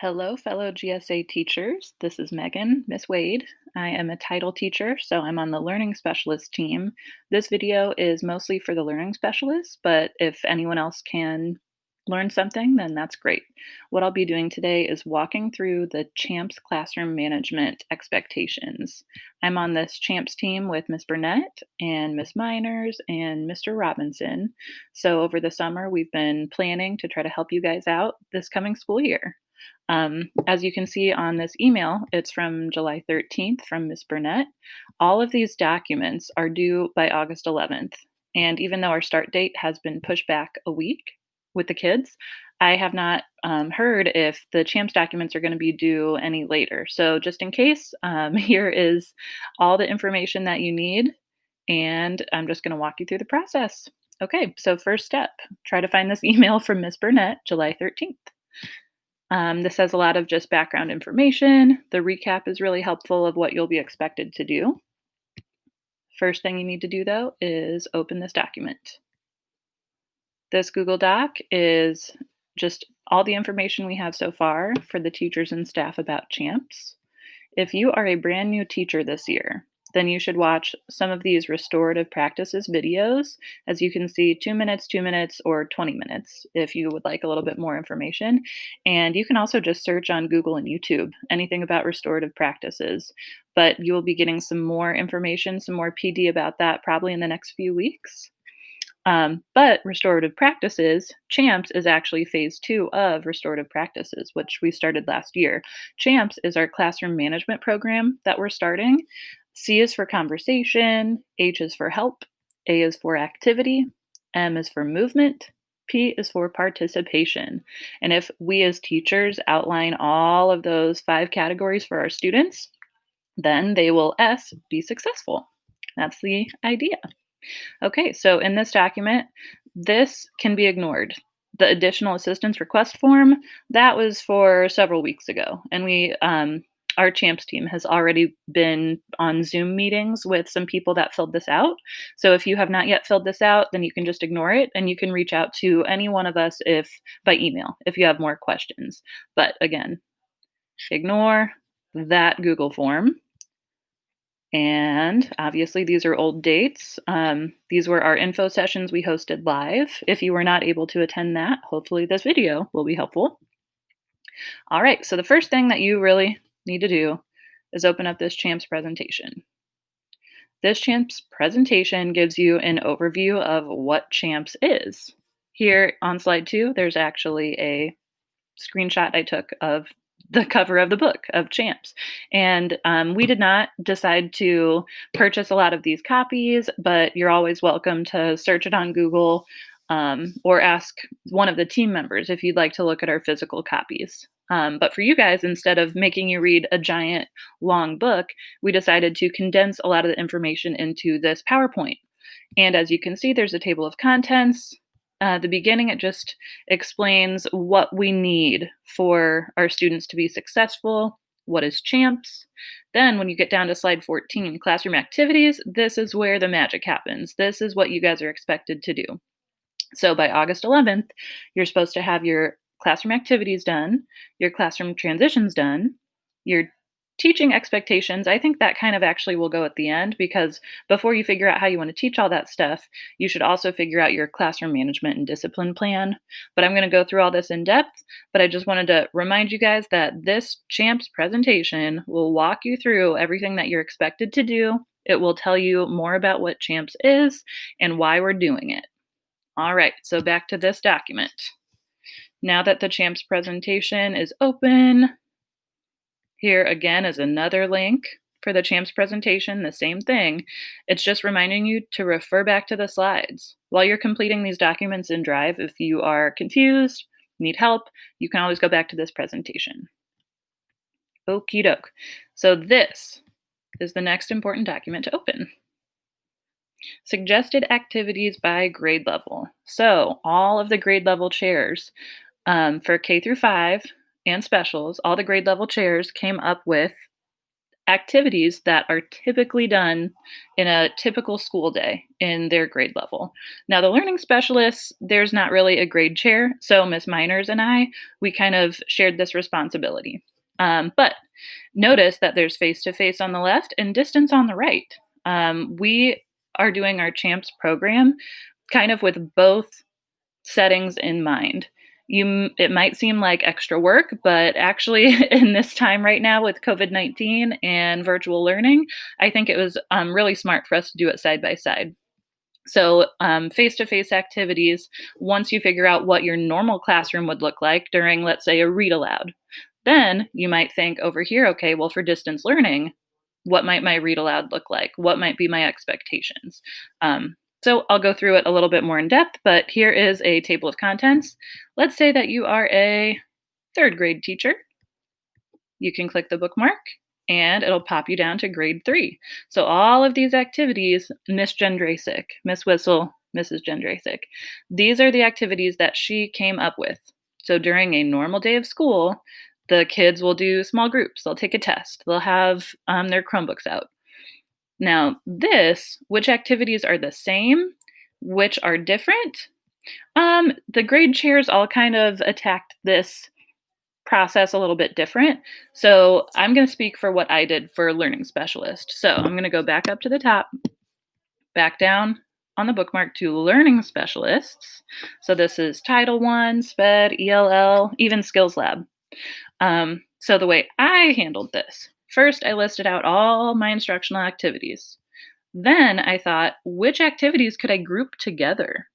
Hello, fellow GSA teachers. This is Megan, Miss Wade. I am a title teacher, so I'm on the Learning Specialist team. This video is mostly for the Learning Specialists, but if anyone else can learn something, then that's great. What I'll be doing today is walking through the CHAMPS classroom management expectations. I'm on this CHAMPS team with Miss Burnett and Miss Miners and Mr. Robinson. So over the summer, we've been planning to try to help you guys out this coming school year. As you can see on this email, it's from July 13th from Ms. Burnett. All of these documents are due by August 11th. And even though our start date has been pushed back a week with the kids, I have not heard if the CHAMPS documents are going to be due any later. So just in case, here is all the information that you need. And I'm just going to walk you through the process. Okay, so first step, try to find this email from Ms. Burnett, July 13th. This has a lot of just background information. The recap is really helpful of what you'll be expected to do. First thing you need to do, though, is open this document. This Google Doc is just all the information we have so far for the teachers and staff about CHAMPS. If you are a brand new teacher this year, then you should watch some of these restorative practices videos. As you can see, 2 minutes, 2 minutes, or 20 minutes if you would like a little bit more information. And you can also just search on Google and YouTube anything about restorative practices. But you will be getting some more information, some more PD about that probably in the next few weeks. But restorative practices, CHAMPS is actually phase 2 of restorative practices, which we started last year. CHAMPS is our classroom management program that we're starting. C is for conversation, H is for help, A is for activity, M is for movement, P is for participation. And if we as teachers outline all of those 5 categories for our students, then they will S, be successful. That's the idea. Okay, so in this document, this can be ignored. The additional assistance request form, that was for several weeks ago. And our CHAMPS team has already been on Zoom meetings with some people that filled this out. So if you have not yet filled this out, then you can just ignore it and you can reach out to any one of us by email if you have more questions. But again, ignore that Google form. And obviously, these are old dates. These were our info sessions we hosted live. If you were not able to attend that, hopefully this video will be helpful. All right, so the first thing that you really need to do is open up this CHAMPS presentation. This CHAMPS presentation gives you an overview of what CHAMPS is. Here on slide 2, there's actually a screenshot I took of the cover of the book of CHAMPS. And we did not decide to purchase a lot of these copies, but you're always welcome to search it on Google or ask one of the team members if you'd like to look at our physical copies. But for you guys, instead of making you read a giant long book, we decided to condense a lot of the information into this PowerPoint. And as you can see, there's a table of contents. At the beginning, it just explains what we need for our students to be successful. What is CHAMPS? Then when you get down to slide 14, classroom activities, this is where the magic happens. This is what you guys are expected to do. So by August 11th, you're supposed to have your classroom activities done, your classroom transitions done, your teaching expectations. I think that kind of actually will go at the end because before you figure out how you want to teach all that stuff, you should also figure out your classroom management and discipline plan. But I'm going to go through all this in depth, but I just wanted to remind you guys that this CHAMPS presentation will walk you through everything that you're expected to do. It will tell you more about what CHAMPS is and why we're doing it. All right, so back to this document. Now that the CHAMPS presentation is open, here again is another link for the CHAMPS presentation, the same thing. It's just reminding you to refer back to the slides. While you're completing these documents in Drive, if you are confused, need help, you can always go back to this presentation. Okie doke. So this is the next important document to open. Suggested activities by grade level. So all of the grade level chairs for K through 5 and specials, all the grade level chairs came up with activities that are typically done in a typical school day in their grade level. Now, the learning specialists, there's not really a grade chair, so Miss Miners and I, we kind of shared this responsibility. But notice that there's face to face on the left and distance on the right. We are doing our CHAMPS program kind of with both settings in mind. It might seem like extra work, but actually, in this time right now with COVID-19 and virtual learning, I think it was really smart for us to do it side by side. So, face to face activities, once you figure out what your normal classroom would look like during, let's say, a read aloud, then you might think over here, okay, well, for distance learning, what might my read aloud look like? What might be my expectations? So I'll go through it a little bit more in depth, but here is a table of contents. Let's say that you are a third grade teacher. You can click the bookmark and it'll pop you down to grade 3. So all of these activities, Miss Jendrasic, Miss Whistle, Mrs. Jendrasic, these are the activities that she came up with. So during a normal day of school, the kids will do small groups. They'll take a test. They'll have their Chromebooks out. Now, which activities are the same, which are different? The grade chairs all kind of attacked this process a little bit different. So I'm going to speak for what I did for learning specialist. So I'm going to go back up to the top, back down on the bookmark to learning specialists. So this is Title I, SPED, ELL, even Skills Lab. So the way I handled this, first I listed out all my instructional activities. Then I thought, which activities could I group together?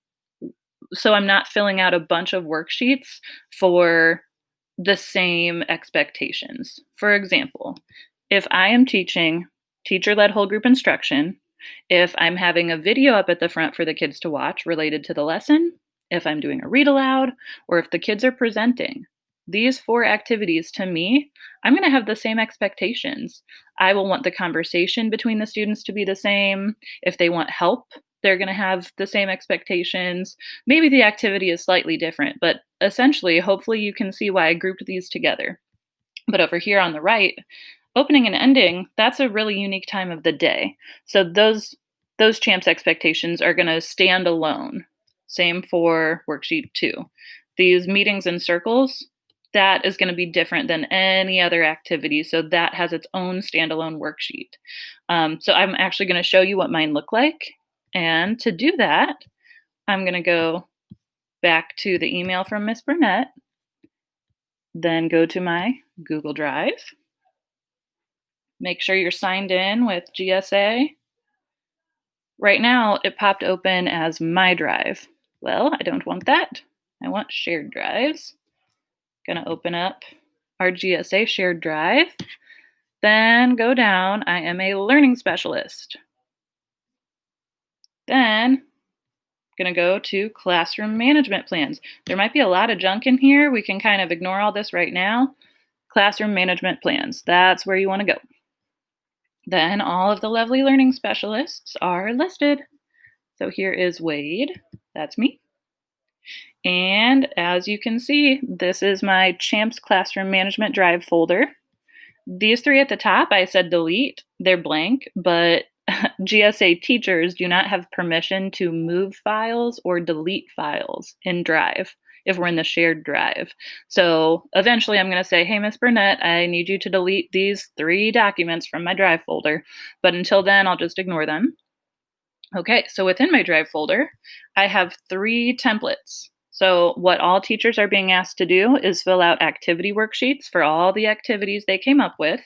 So I'm not filling out a bunch of worksheets for the same expectations. For example, if I am teaching teacher-led whole group instruction, if I'm having a video up at the front for the kids to watch related to the lesson, if I'm doing a read aloud, or if the kids are presenting, these 4 activities to me, I'm going to have the same expectations. I will want the conversation between the students to be the same. If they want help, they're going to have the same expectations. Maybe the activity is slightly different, but essentially, hopefully you can see why I grouped these together. But over here on the right, opening and ending, that's a really unique time of the day. So those CHAMPS expectations are going to stand alone. Same for worksheet 2. These meetings and circles, that is going to be different than any other activity. So that has its own standalone worksheet. So I'm actually going to show you what mine look like. And to do that, I'm going to go back to the email from Miss Burnett, then go to my Google Drive. Make sure you're signed in with GSA. Right now, it popped open as My Drive. Well, I don't want that. I want shared drives. Gonna open up our GSA shared drive. Then go down, I am a learning specialist. Then gonna go to classroom management plans. There might be a lot of junk in here. We can kind of ignore all this right now. Classroom management plans, that's where you wanna go. Then all of the lovely learning specialists are listed. So here is Wade, that's me. And as you can see, this is my CHAMPS Classroom Management Drive folder. These 3 at the top, I said delete, they're blank, but GSA teachers do not have permission to move files or delete files in Drive if we're in the shared drive. So eventually I'm going to say, hey, Miss Burnett, I need you to delete these 3 documents from my Drive folder. But until then, I'll just ignore them. Okay, so within my Drive folder, I have 3 templates. So what all teachers are being asked to do is fill out activity worksheets for all the activities they came up with.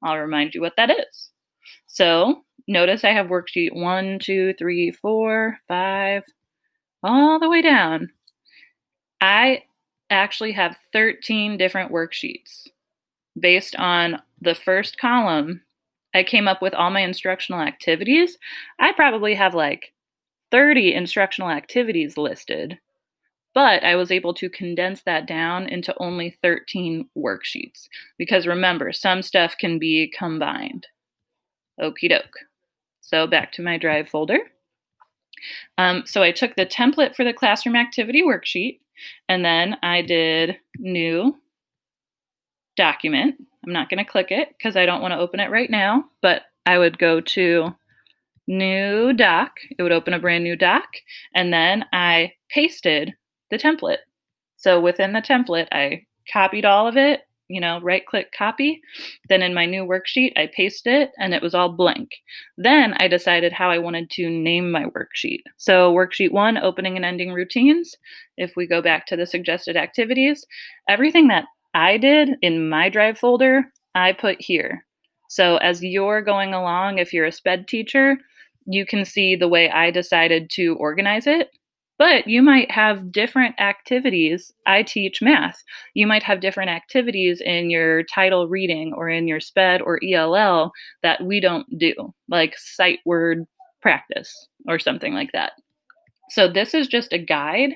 I'll remind you what that is. So notice I have worksheet 1, 2, 3, 4, 5, all the way down. I actually have 13 different worksheets. Based on the first column, I came up with all my instructional activities. I probably have like 30 instructional activities listed, but I was able to condense that down into only 13 worksheets because remember, some stuff can be combined. Okie doke. So back to my Drive folder. So I took the template for the classroom activity worksheet and then I did new document. I'm not going to click it because I don't want to open it right now, but I would go to new doc. It would open a brand new doc, and then I pasted the template. So within the template, I copied all of it, right click copy. Then in my new worksheet, I pasted it and it was all blank. Then I decided how I wanted to name my worksheet. So worksheet 1, opening and ending routines. If we go back to the suggested activities, everything that I did in my Drive folder, I put here. So as you're going along, if you're a SPED teacher, you can see the way I decided to organize it. But you might have different activities. I teach math. You might have different activities in your title reading or in your SPED or ELL that we don't do, like sight word practice or something like that. So this is just a guide.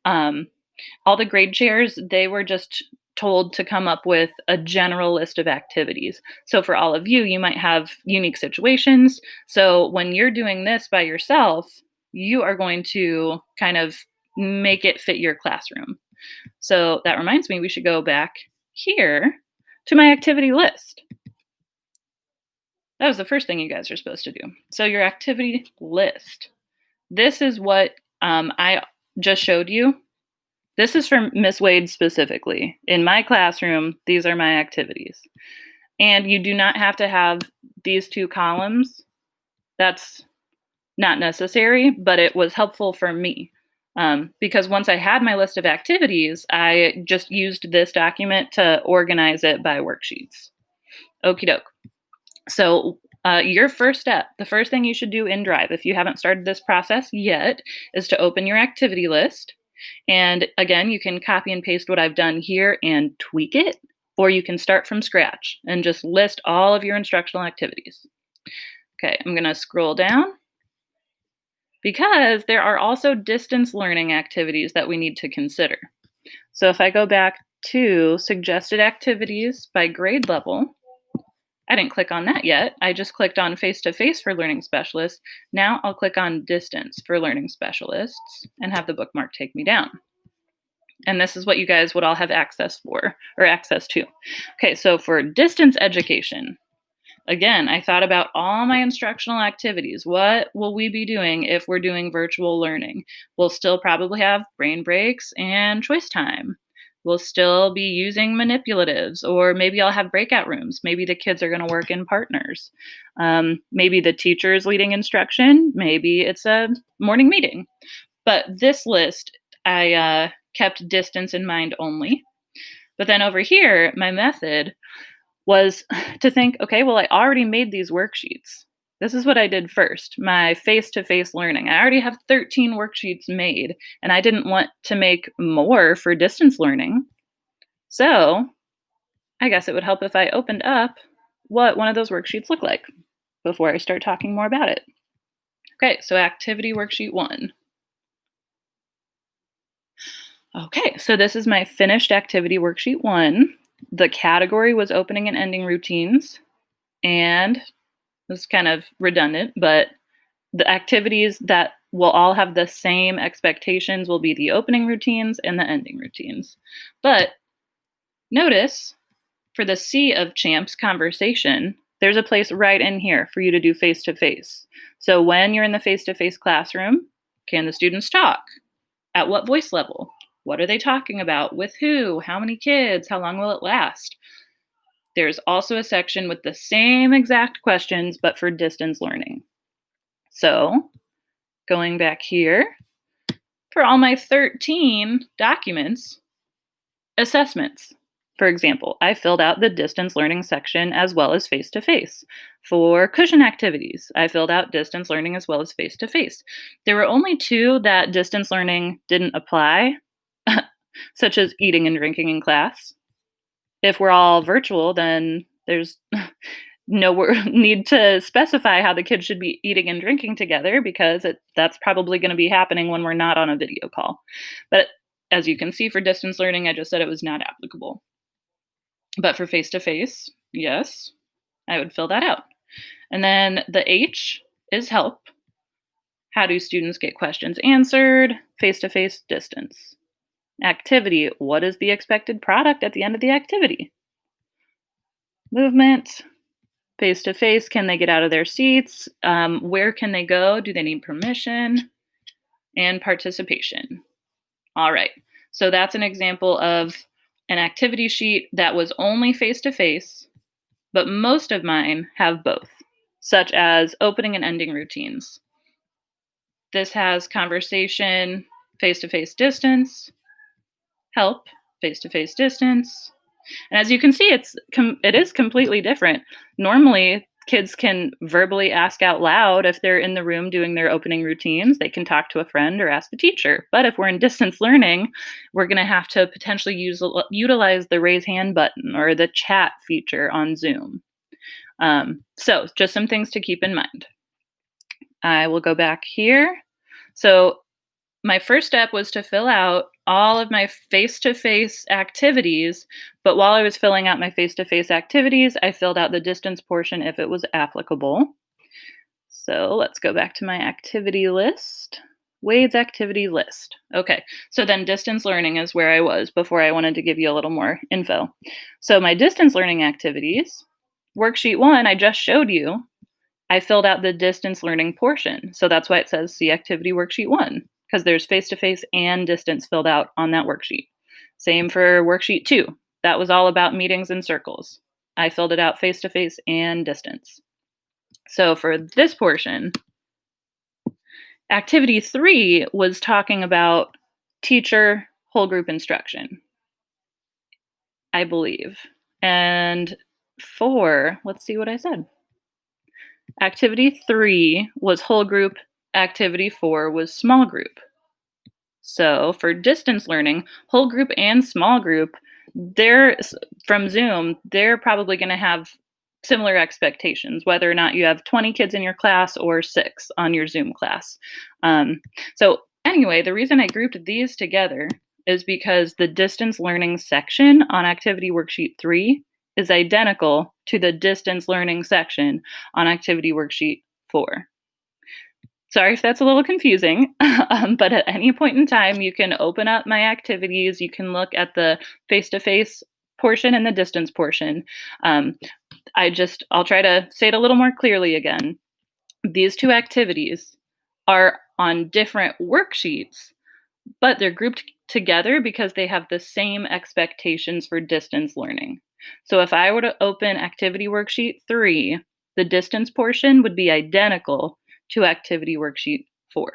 All the grade chairs, they were just told to come up with a general list of activities. So for all of you, you might have unique situations. So when you're doing this by yourself, you are going to kind of make it fit your classroom. So that reminds me, we should go back here to my activity list. That was the first thing you guys are supposed to do. So your activity list. This is what I just showed you. This is for Miss Wade specifically. In my classroom, these are my activities. And you do not have to have these 2 columns. That's not necessary, but it was helpful for me. Because once I had my list of activities, I just used this document to organize it by worksheets. Okie doke. So your first step, the first thing you should do in Drive, if you haven't started this process yet, is to open your activity list. And again, you can copy and paste what I've done here and tweak it, or you can start from scratch and just list all of your instructional activities. Okay, I'm going to scroll down because there are also distance learning activities that we need to consider. So if I go back to suggested activities by grade level, I didn't click on that yet. I just clicked on face-to-face for learning specialists. Now I'll click on distance for learning specialists and have the bookmark take me down. And this is what you guys would all have access to. Okay, so for distance education, again, I thought about all my instructional activities. What will we be doing if we're doing virtual learning? We'll still probably have brain breaks and choice time. We'll still be using manipulatives, or maybe I'll have breakout rooms. Maybe the kids are going to work in partners. Maybe the teacher is leading instruction. Maybe it's a morning meeting. But this list, I kept distance in mind only. But then over here, my method was to think, okay, well, I already made these worksheets. This is what I did first, my face-to-face learning. I already have 13 worksheets made, and I didn't want to make more for distance learning. So I guess it would help if I opened up what one of those worksheets look like before I start talking more about it. Okay, so activity worksheet 1. Okay, so this is my finished activity worksheet 1. The category was opening and ending routines, and this is kind of redundant, but the activities that will all have the same expectations will be the opening routines and the ending routines. But notice for the C of CHAMPS, conversation, there's a place right in here for you to do face-to-face. So when you're in the face-to-face classroom, can the students talk? At what voice level? What are they talking about? With who? How many kids? How long will it last? There's also a section with the same exact questions, but for distance learning. So going back here, for all my 13 documents, assessments. For example, I filled out the distance learning section as well as face-to-face. For cushion activities, I filled out distance learning as well as face-to-face. There were only 2 that distance learning didn't apply, such as eating and drinking in class. If we're all virtual, then there's no need to specify how the kids should be eating and drinking together, because that's probably going to be happening when we're not on a video call. But as you can see, for distance learning, I just said it was not applicable. But for face-to-face, yes, I would fill that out. And then the H is help. How do students get questions answered? Face-to-face, distance. Activity, what is the expected product at the end of the activity? movement, face-to-face, can they get out of their seats? Where can they go? Do they need permission? And participation. All right, so that's an example of an activity sheet that was only face-to-face, but most of mine have both, such as opening and ending routines. This has conversation, face-to-face distance, help, face-to-face distance. And as you can see, it is completely different. Normally, kids can verbally ask out loud if they're in the room doing their opening routines. They can talk to a friend or ask the teacher. But if we're in distance learning, we're going to have to potentially utilize the raise hand button or the chat feature on Zoom. So just some things to keep in mind. I will go back here. So my first step was to fill out all of my face-to-face activities, but while I was filling out my face-to-face activities, I filled out the distance portion if it was applicable. So let's go back to my activity list. Wade's activity list. Okay, so then distance learning is where I was before I wanted to give you a little more info. So my distance learning activities, worksheet 1, I just showed you. I filled out the distance learning portion. So that's why it says see activity worksheet 1, because there's face-to-face and distance filled out on that worksheet. Same for worksheet 2. That was all about meetings and circles. I filled it out face-to-face and distance. So for this portion, activity 3 was talking about teacher whole group instruction, I believe. And 4, let's see what I said. Activity 3 was whole group. Activity 4 was small group. So for distance learning, whole group and small group, from Zoom, they're probably going to have similar expectations, whether or not you have 20 kids in your class or 6 on your Zoom class. So anyway, the reason I grouped these together is because the distance learning section on activity worksheet 3 is identical to the distance learning section on activity worksheet 4. Sorry if that's a little confusing, but at any point in time, you can open up my activities. You can look at the face-to-face portion and the distance portion. I'll try to say it a little more clearly again. These two activities are on different worksheets, but they're grouped together because they have the same expectations for distance learning. So if I were to open activity worksheet 3, the distance portion would be identical to activity worksheet 4.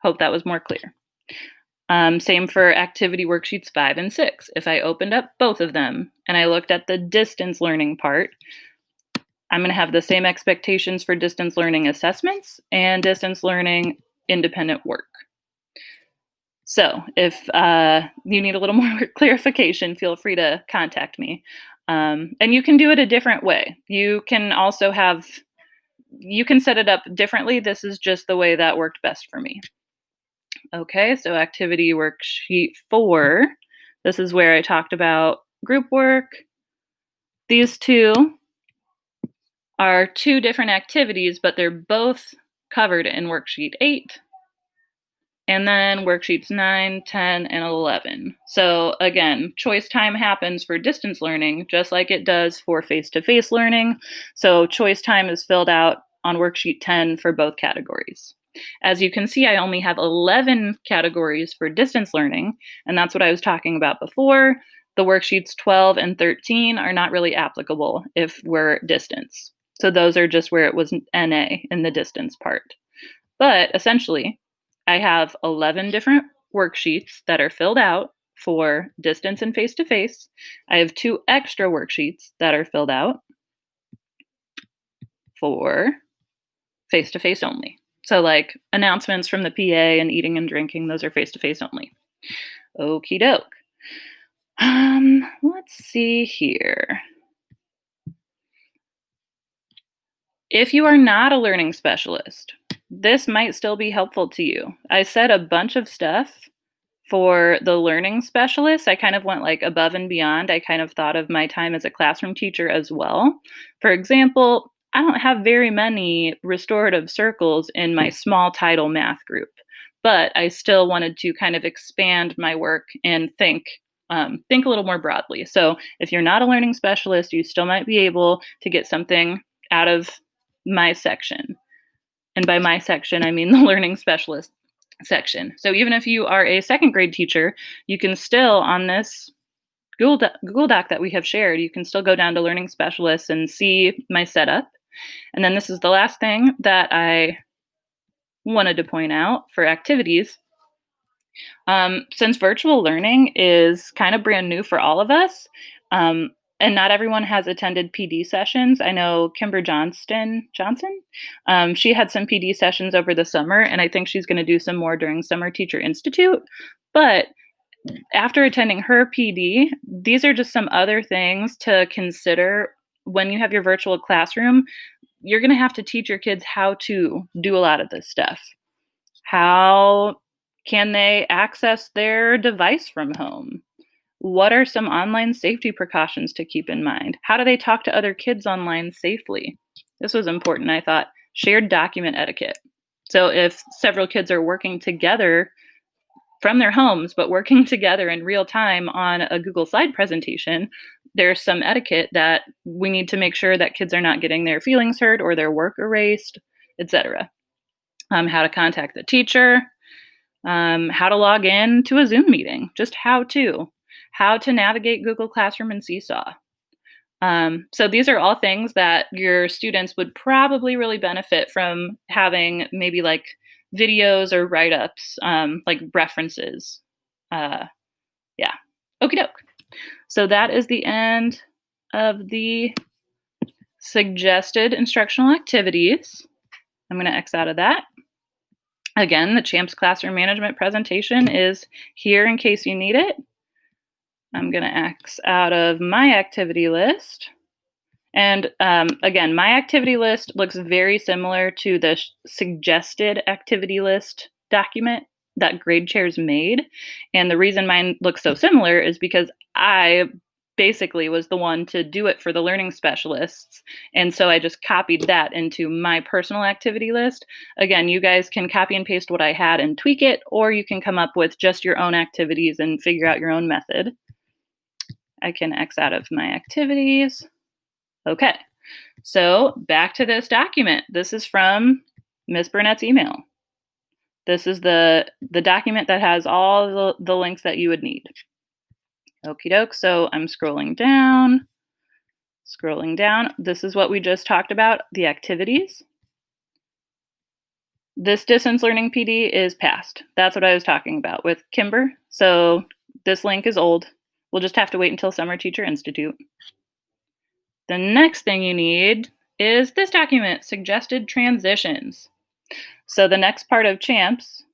Hope that was more clear. Same for activity worksheets 5 and 6. If I opened up both of them and I looked at the distance learning part, I'm going to have the same expectations for distance learning assessments and distance learning independent work. So if you need a little more clarification, feel free to contact me. And you can do it a different way. You can also you can set it up differently. This is just the way that worked best for me. Okay, so activity worksheet 4. This is where I talked about group work. These two are 2 different activities, but they're both covered in worksheet 8. And then worksheets 9, 10, and 11. So again, choice time happens for distance learning, just like it does for face-to-face learning. So choice time is filled out on worksheet 10 for both categories. As you can see, I only have 11 categories for distance learning, and that's what I was talking about before. The worksheets 12 and 13 are not really applicable if we're distance. So those are just where it was NA in the distance part. But essentially, I have 11 different worksheets that are filled out for distance and face-to-face. I have 2 extra worksheets that are filled out for face-to-face only. So like announcements from the PA and eating and drinking, those are face-to-face only. Okie doke. Let's see here. If you are not a learning specialist, this might still be helpful to you. I said a bunch of stuff for the learning specialist. I kind of went like above and beyond. I kind of thought of my time as a classroom teacher as well. For example, I don't have very many restorative circles in my small title math group, but I still wanted to kind of expand my work and think think a little more broadly. So if you're not a learning specialist, you still might be able to get something out of my section. And by my section, I mean the learning specialist section. So even if you are a second grade teacher, you can still, on this Google Doc that we have shared, you can still go down to learning specialists and see my setup. And then this is the last thing that I wanted to point out for activities. Since virtual learning is kind of brand new for all of us, and not everyone has attended PD sessions. I know Kimber Johnson, she had some PD sessions over the summer, and I think she's going to do some more during Summer Teacher Institute. But after attending her PD, these are just some other things to consider when you have your virtual classroom. You're going to have to teach your kids how to do a lot of this stuff. How can they access their device from home? What are some online safety precautions to keep in mind? How do they talk to other kids online safely? This was important, I thought. Shared document etiquette. So if several kids are working together from their homes, but working together in real time on a Google slide presentation, there's some etiquette that we need to make sure that kids are not getting their feelings hurt or their work erased, etc. How to contact the teacher, how to log in to a Zoom meeting, just how to navigate Google Classroom and Seesaw. So these are all things that your students would probably really benefit from having, maybe like videos or write-ups, like references. Yeah, okie doke. So that is the end of the suggested instructional activities. I'm going to X out of that. Again, the CHAMPS classroom management presentation is here in case you need it. I'm going to X out of my activity list. And again, my activity list looks very similar to the suggested activity list document that grade chairs made. And the reason mine looks so similar is because I basically was the one to do it for the learning specialists. And so I just copied that into my personal activity list. Again, you guys can copy and paste what I had and tweak it, or you can come up with just your own activities and figure out your own method. I can X out of my activities. Okay, so back to this document. This is from Ms. Burnett's email. This is the document that has all the links that you would need. Okie doke, so I'm scrolling down. This is what we just talked about, the activities. This distance learning PD is past. That's what I was talking about with Kimber. So this link is old. We'll just have to wait until Summer Teacher Institute. The next thing you need is this document, suggested transitions. So the next part of CHAMPS,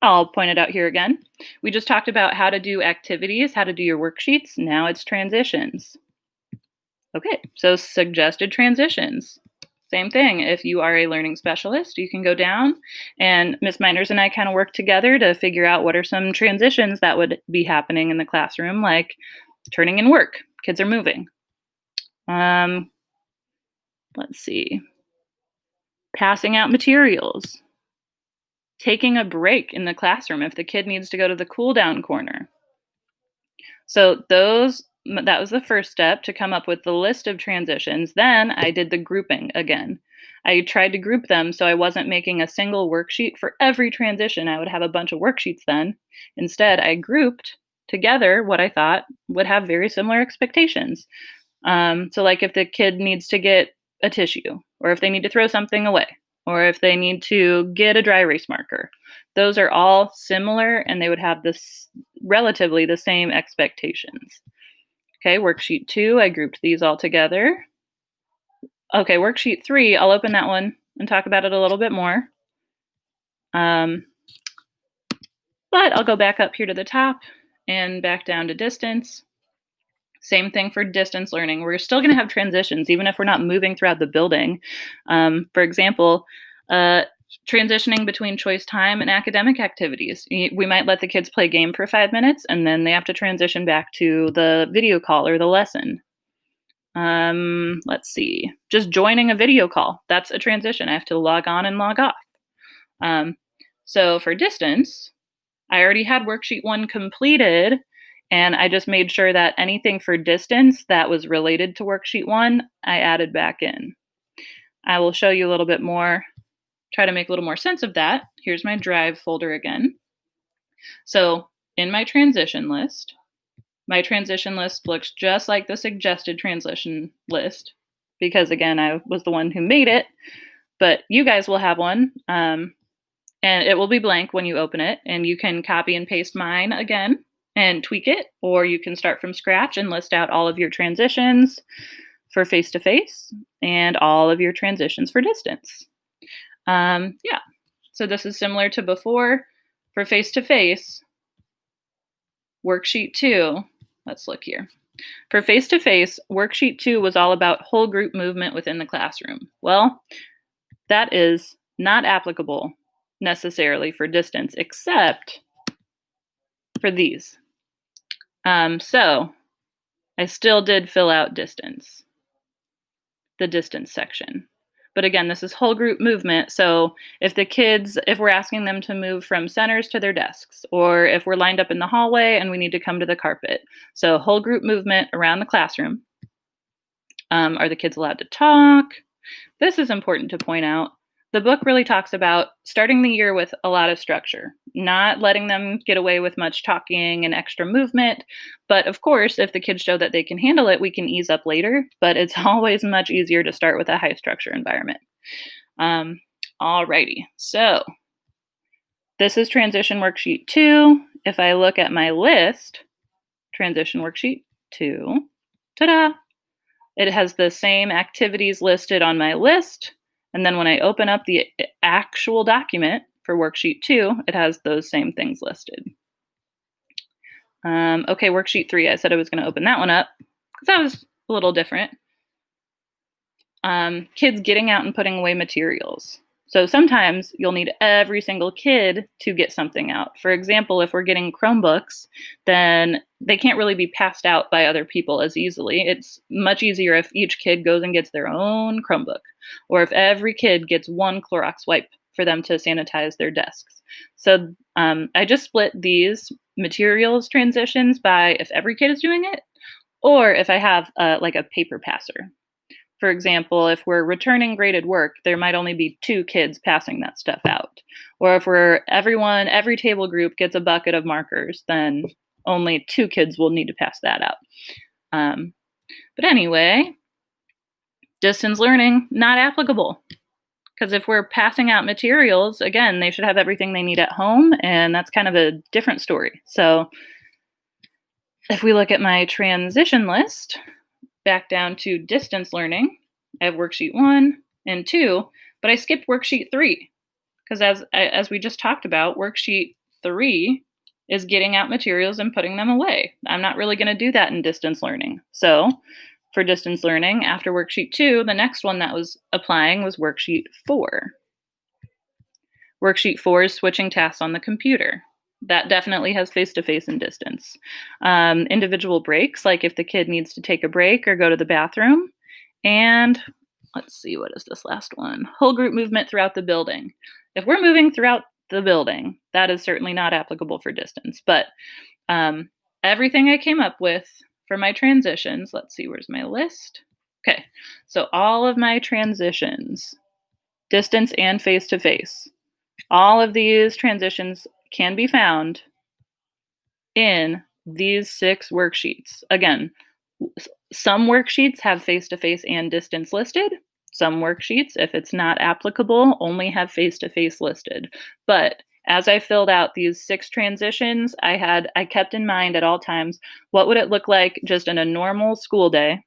I'll point it out here again. We just talked about how to do activities, how to do your worksheets. Now it's transitions. Okay, so suggested transitions. Same thing. If you are a learning specialist, you can go down, and Ms. Miners and I kind of work together to figure out what are some transitions that would be happening in the classroom, like turning in work. Kids are moving. Let's see. Passing out materials. Taking a break in the classroom if the kid needs to go to the cool down corner. So that was the first step, to come up with the list of transitions. Then I did the grouping again. I tried to group them so I wasn't making a single worksheet for every transition. I would have a bunch of worksheets then. Instead, I grouped together what I thought would have very similar expectations. So like if the kid needs to get a tissue, or if they need to throw something away, or if they need to get a dry erase marker, those are all similar and they would have this relatively the same expectations. Okay, worksheet 2, I grouped these all together. Okay, worksheet 3, I'll open that one and talk about it a little bit more. But I'll go back up here to the top and back down to distance. Same thing for distance learning. We're still going to have transitions, even if we're not moving throughout the building. For example, transitioning between choice time and academic activities. We might let the kids play a game for 5 minutes, and then they have to transition back to the video call or the lesson. Let's see. Just joining a video call. That's a transition. I have to log on and log off. So for distance, I already had worksheet 1 completed, And I just made sure that anything for distance that was related to worksheet 1, I added back in. I will show you a little bit more, try to make a little more sense of that. Here's my Drive folder again. So in my transition list looks just like the suggested transition list because, again, I was the one who made it, but you guys will have one. And it will be blank when you open it, and you can copy and paste mine again and tweak it, or you can start from scratch and list out all of your transitions for face-to-face and all of your transitions for distance. Yeah, so this is similar to before. For face-to-face, worksheet 2, let's look here. For face-to-face, worksheet 2 was all about whole group movement within the classroom. Well, that is not applicable necessarily for distance, except for these. So I still did fill out distance, the distance section. But again, this is whole group movement. So if we're asking them to move from centers to their desks, or if we're lined up in the hallway and we need to come to the carpet. So whole group movement around the classroom. Are the kids allowed to talk? This is important to point out. The book really talks about starting the year with a lot of structure, not letting them get away with much talking and extra movement. But of course, if the kids show that they can handle it, we can ease up later. But it's always much easier to start with a high structure environment. Alrighty, so this is transition worksheet 2. If I look at my list, transition worksheet 2, ta-da! It has the same activities listed on my list. And then when I open up the actual document for worksheet 2, it has those same things listed. Okay, worksheet 3, I said I was going to open that one up because that was a little different. Kids getting out and putting away materials. So sometimes you'll need every single kid to get something out. For example, if we're getting Chromebooks, then they can't really be passed out by other people as easily. It's much easier if each kid goes and gets their own Chromebook, or if every kid gets one Clorox wipe for them to sanitize their desks. So I just split these materials transitions by if every kid is doing it, or if I have like a paper passer. For example, if we're returning graded work, there might only be 2 kids passing that stuff out. Or if every table group gets a bucket of markers, then only 2 kids will need to pass that out. But anyway, distance learning, not applicable. Because if we're passing out materials, again, they should have everything they need at home, and that's kind of a different story. So if we look at my transition list, back down to distance learning, I have worksheet 1 and 2, but I skipped worksheet 3 because as we just talked about, worksheet 3 is getting out materials and putting them away. I'm not really going to do that in distance learning. So for distance learning, after worksheet 2, the next one that was applying was worksheet 4. Worksheet 4 is switching tasks on the computer. That definitely has face-to-face and distance. Individual breaks, like if the kid needs to take a break or go to the bathroom. And let's see, what is this last one? Whole group movement throughout the building. If we're moving throughout the building, that is certainly not applicable for distance. But everything I came up with for my transitions, let's see, where's my list? Okay, so all of my transitions, distance and face-to-face, all of these transitions can be found in these 6 worksheets. Again, some worksheets have face-to-face and distance listed. Some worksheets, if it's not applicable, only have face-to-face listed. But as I filled out these 6 transitions, I kept in mind at all times, what would it look like just in a normal school day,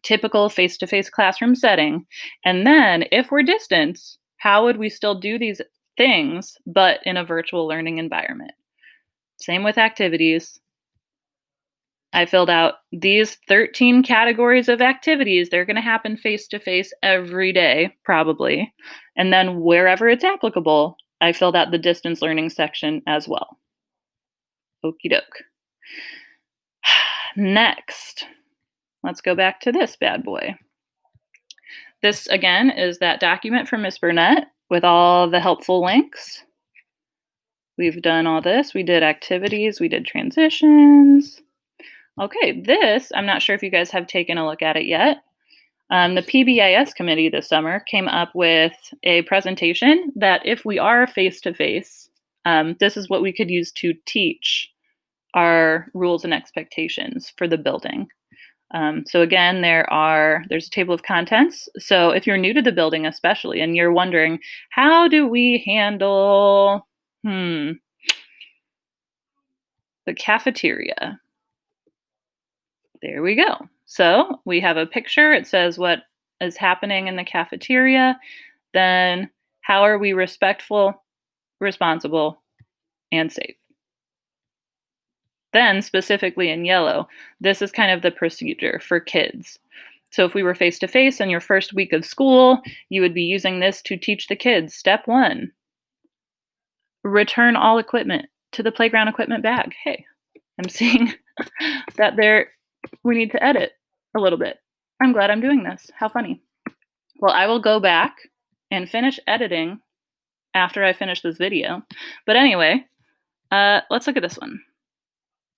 typical face-to-face classroom setting? And then if we're distance, how would we still do these things, but in a virtual learning environment? Same with activities. I filled out these 13 categories of activities. They're going to happen face-to-face every day, probably. And then wherever it's applicable, I filled out the distance learning section as well. Okie doke. Next, let's go back to this bad boy. This, again, is that document from Ms. Burnett with all the helpful links. We've done all this. We did activities, we did transitions. Okay, this, I'm not sure if you guys have taken a look at it yet. The PBIS committee this summer came up with a presentation that if we are face-to-face, this is what we could use to teach our rules and expectations for the building. So again, there's a table of contents. So if you're new to the building especially, and you're wondering, how do we handle the cafeteria? There we go. So we have a picture. It says what is happening in the cafeteria. Then how are we respectful, responsible, and safe? Then specifically in yellow, this is kind of the procedure for kids. So if we were face to face in your first week of school, you would be using this to teach the kids. Step 1, return all equipment to the playground equipment bag. Hey, I'm seeing that we need to edit a little bit. I'm glad I'm doing this. How funny. Well, I will go back and finish editing after I finish this video. But anyway, let's look at this one.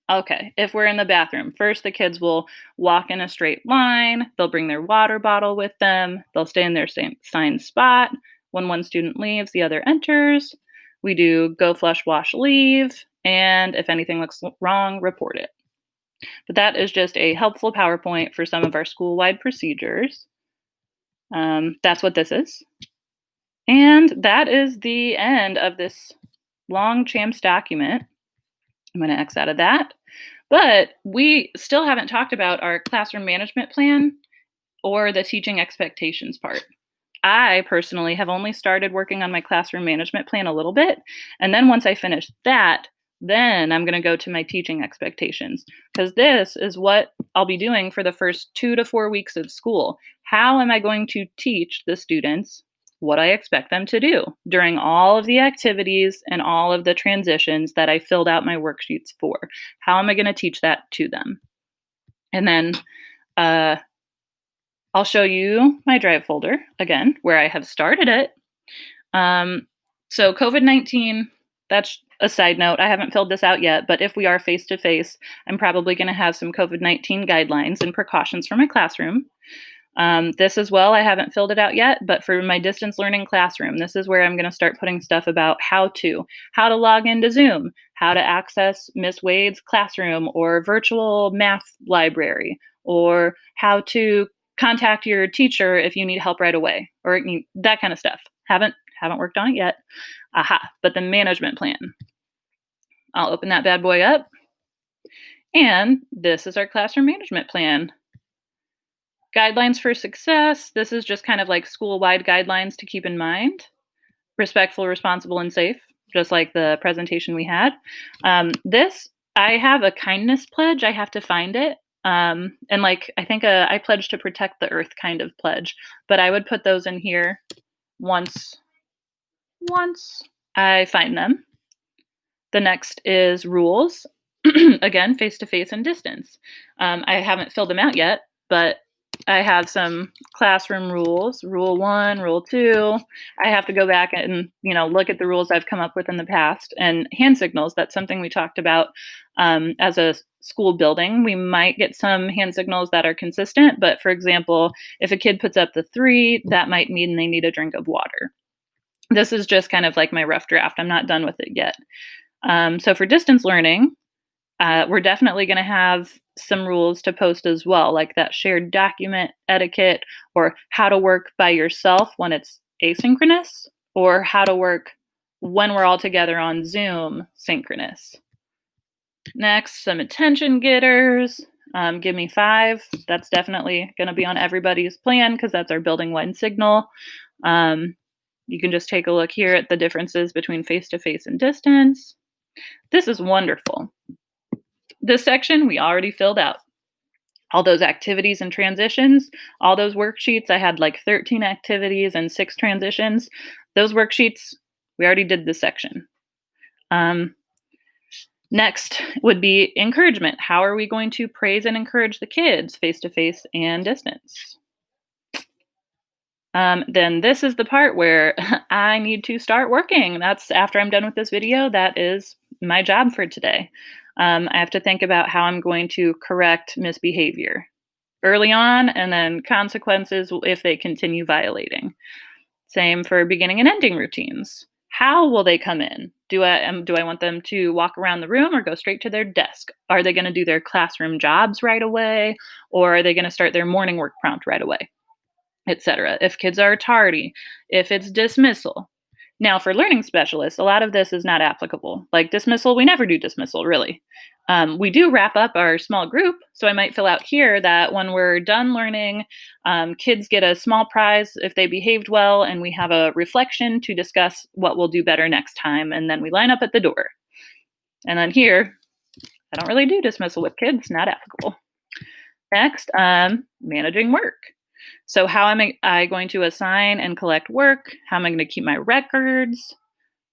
Okay, if we're in the bathroom, first the kids will walk in a straight line. They'll bring their water bottle with them. They'll stay in their same assigned spot. When one student leaves, the other enters. We do go, flush, wash, leave. And if anything looks wrong, report it. But that is just a helpful PowerPoint for some of our school-wide procedures. That's what this is. And that is the end of this long CHAMPS document. I'm going to X out of that. But we still haven't talked about our classroom management plan or the teaching expectations part. I personally have only started working on my classroom management plan a little bit. And then once I finish that, then I'm going to go to my teaching expectations, because this is what I'll be doing for the first 2 to 4 weeks of school. How am I going to teach the students what I expect them to do during all of the activities and all of the transitions that I filled out my worksheets for? How am I going to teach that to them? And then I'll show you my Drive folder again, where I have started it. So COVID-19, that's a side note. I haven't filled this out yet, but if we are face-to-face, I'm probably going to have some COVID-19 guidelines and precautions for my classroom. This as well, I haven't filled it out yet, but for my distance learning classroom, this is where I'm going to start putting stuff about how to log into Zoom, how to access Miss Wade's classroom or virtual math library, or how to contact your teacher if you need help right away, or that kind of stuff. Haven't worked on it yet. Aha, but the management plan. I'll open that bad boy up. And this is our classroom management plan. Guidelines for success. This is just kind of like school-wide guidelines to keep in mind. Respectful, responsible, and safe, just like the presentation we had. This, I have a kindness pledge. I have to find it. And like, I think I pledge to protect the earth kind of pledge, but I would put those in here once I find them. The next is rules. Again, face-to-face and distance. I haven't filled them out yet, but I have some classroom rules, rule 1, rule 2. I have to go back and, look at the rules I've come up with in the past. And hand signals, that's something we talked about as a school building. We might get some hand signals that are consistent, but for example, if a kid puts up the 3, that might mean they need a drink of water. This is just kind of like my rough draft. I'm not done with it yet. So for distance learning, we're definitely going to have some rules to post as well, like that shared document etiquette, or how to work by yourself when it's asynchronous, or how to work when we're all together on Zoom synchronous. Next, some attention getters. Give me 5. That's definitely going to be on everybody's plan because that's our building-wide signal. You can just take a look here at the differences between face-to-face and distance. This is wonderful. This section we already filled out. All those activities and transitions, all those worksheets, I had like 13 activities and 6 transitions. Those worksheets, we already did this section. Next would be encouragement. How are we going to praise and encourage the kids face-to-face and distance? then this is the part where I need to start working. That's after I'm done with this video, that is my job for today. I have to think about how I'm going to correct misbehavior early on and then consequences if they continue violating. Same for beginning and ending routines. How will they come in? Do I want them to walk around the room or go straight to their desk? Are they going to do their classroom jobs right away, or are they going to start their morning work prompt right away, etc.? If kids are tardy, if it's dismissal. Now, for learning specialists, a lot of this is not applicable. Like dismissal, we never do dismissal, really. We do wrap up our small group, so I might fill out here that when we're done learning, kids get a small prize if they behaved well, and we have a reflection to discuss what we'll do better next time, and then we line up at the door. And then here, I don't really do dismissal with kids, not applicable. Next, managing work. So how am I going to assign and collect work? How am I going to keep my records?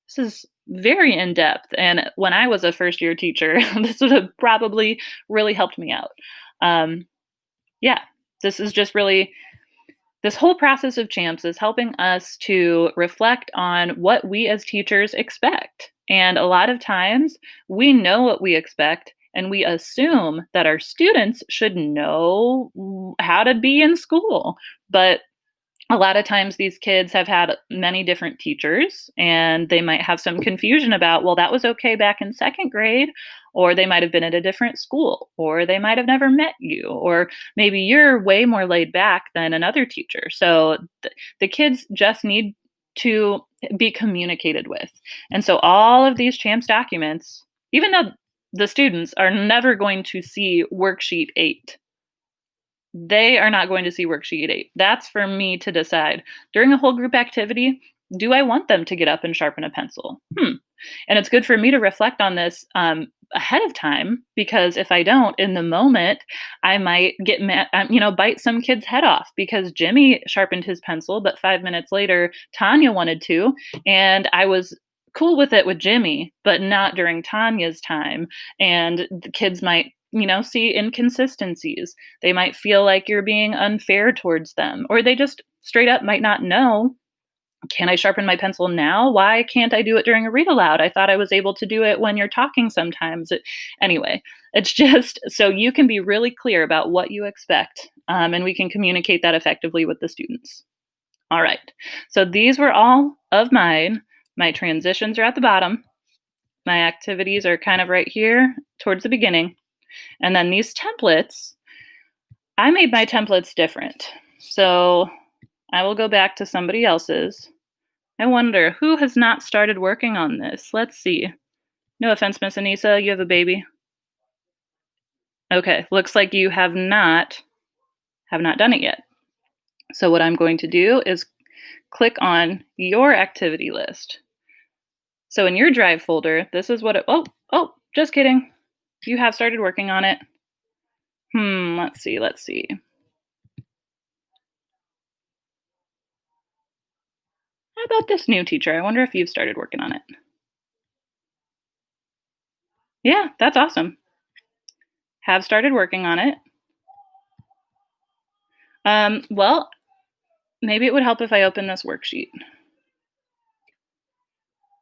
This is very in-depth. And when I was a first-year teacher, this would have probably really helped me out. Yeah, this is just really, this whole process of CHAMPS is helping us to reflect on what we as teachers expect. And a lot of times we know what we expect, and we assume that our students should know how to be in school. But a lot of times these kids have had many different teachers, and they might have some confusion about, well, that was okay back in second grade, or they might have been at a different school, or they might have never met you, or maybe you're way more laid back than another teacher. So the kids just need to be communicated with. And so all of these CHAMPS documents, even though the students are never going to see worksheet 8, they are not going to see worksheet 8. That's for me to decide. During a whole group activity, do I want them to get up and sharpen a pencil? And it's good for me to reflect on this ahead of time, because if I don't, in the moment, I might get mad, bite some kid's head off because Jimmy sharpened his pencil, but 5 minutes later, Tanya wanted to, and I was cool with it with Jimmy, but not during Tanya's time. And the kids might see inconsistencies. They might feel like you're being unfair towards them, or they just straight up might not know. Can I sharpen my pencil now? Why can't I do it during a read aloud? I thought I was able to do it when you're talking sometimes. Anyway, it's just so you can be really clear about what you expect, and we can communicate that effectively with the students. All right, so these were all of mine. My transitions are at the bottom. My activities are kind of right here towards the beginning. And then these templates, I made my templates different. So I will go back to somebody else's. I wonder who has not started working on this. Let's see. No offense, Miss Anissa, you have a baby. Okay, looks like you have not done it yet. So what I'm going to do is click on your activity list. So in your Drive folder, this is what it, oh, just kidding. You have started working on it. Let's see. How about this new teacher? I wonder if you've started working on it. Yeah, that's awesome. Have started working on it. Well, maybe it would help if I open this worksheet.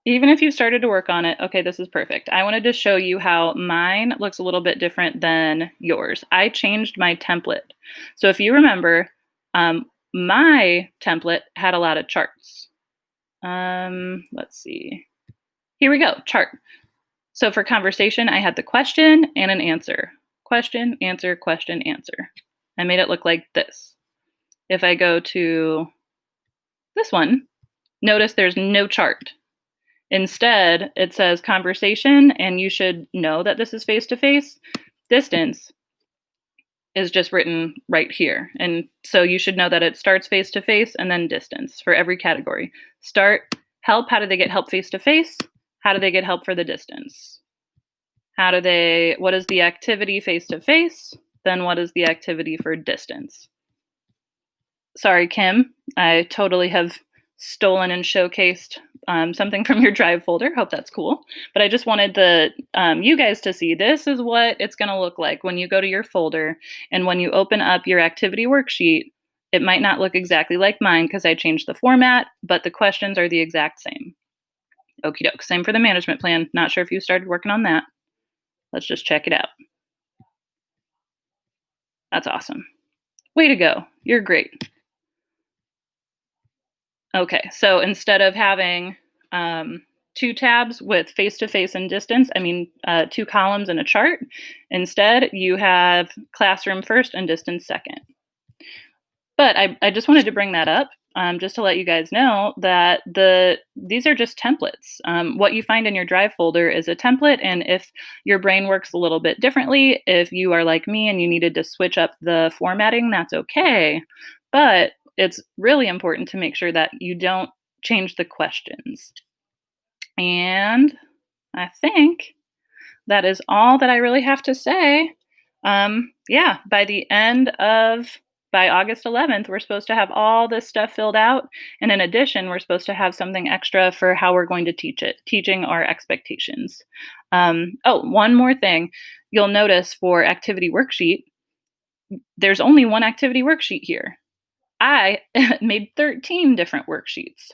Even if you started to work on it, okay, this is perfect. I wanted to show you how mine looks a little bit different than yours. I changed my template. So if you remember, my template had a lot of charts. Let's see. Here we go, chart. So for conversation, I had the question and an answer. Question, answer, question, answer. I made it look like this. If I go to this one, notice there's no chart. Instead, it says conversation, and you should know that this is face-to-face. Distance is just written right here. And so you should know that it starts face-to-face and then distance for every category. Start, help, how do they get help face-to-face? How do they get help for the distance? What is the activity face-to-face? Then what is the activity for distance? Sorry, Kim, I totally have stolen and showcased something from your Drive folder. Hope that's cool. But I just wanted you guys to see this is what it's going to look like when you go to your folder and when you open up your activity worksheet. It might not look exactly like mine because I changed the format, but the questions are the exact same. Okie doke. Same for the management plan. Not sure if you started working on that. Let's just check it out. That's awesome. Way to go. You're great. Okay, so instead of having two tabs with face-to-face and distance, two columns and a chart, instead you have classroom first and distance second. But I just wanted to bring that up just to let you guys know that these are just templates. What you find in your Drive folder is a template, and if your brain works a little bit differently, if you are like me and you needed to switch up the formatting, that's okay. But it's really important to make sure that you don't change the questions. And I think that is all that I really have to say. Yeah, by August 11th, we're supposed to have all this stuff filled out. And in addition, we're supposed to have something extra for how we're going to teach it, teaching our expectations. One more thing. You'll notice for activity worksheet, there's only one activity worksheet here. I made 13 different worksheets.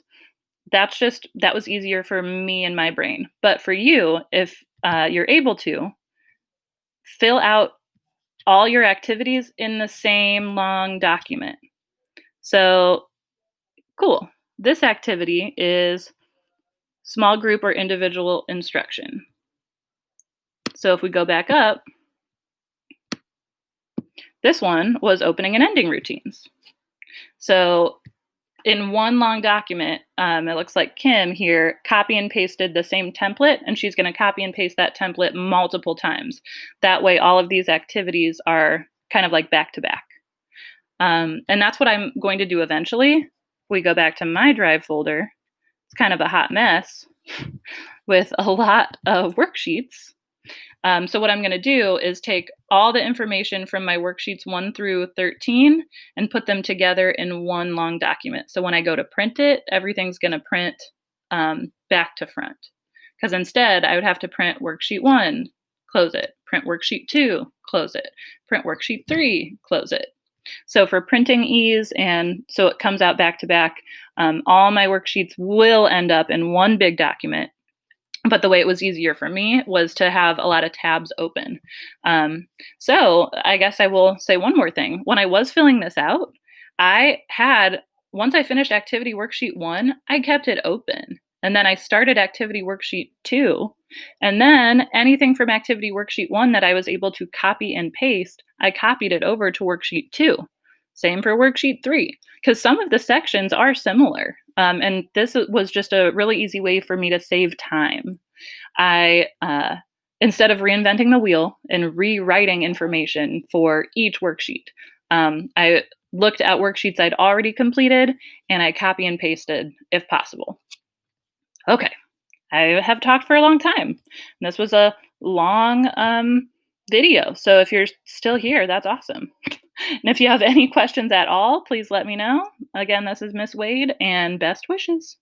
That was easier for me and my brain. But for you, if you're able to, fill out all your activities in the same long document. So, cool. This activity is small group or individual instruction. So if we go back up, this one was opening and ending routines. So in one long document, it looks like Kim here copy and pasted the same template, and she's going to copy and paste that template multiple times. That way, all of these activities are kind of like back to back. And that's what I'm going to do eventually. If we go back to my Drive folder, it's kind of a hot mess with a lot of worksheets. So what I'm going to do is take all the information from my worksheets 1 through 13 and put them together in one long document. So when I go to print it, everything's going to print back to front. Because instead, I would have to print worksheet 1, close it, print worksheet 2, close it, print worksheet 3, close it. So for printing ease, and so it comes out back to back, all my worksheets will end up in one big document. But the way it was easier for me was to have a lot of tabs open. So I guess I will say one more thing. When I was filling this out, once I finished activity worksheet 1, I kept it open. And then I started activity worksheet 2. And then anything from activity worksheet 1 that I was able to copy and paste, I copied it over to worksheet 2. Same for worksheet 3, because some of the sections are similar. And this was just a really easy way for me to save time. Instead of reinventing the wheel and rewriting information for each worksheet, I looked at worksheets I'd already completed and I copy and pasted if possible. Okay, I have talked for a long time. This was a long video, so if you're still here, that's awesome. And if you have any questions at all, please let me know. Again, this is Miss Wade, and best wishes.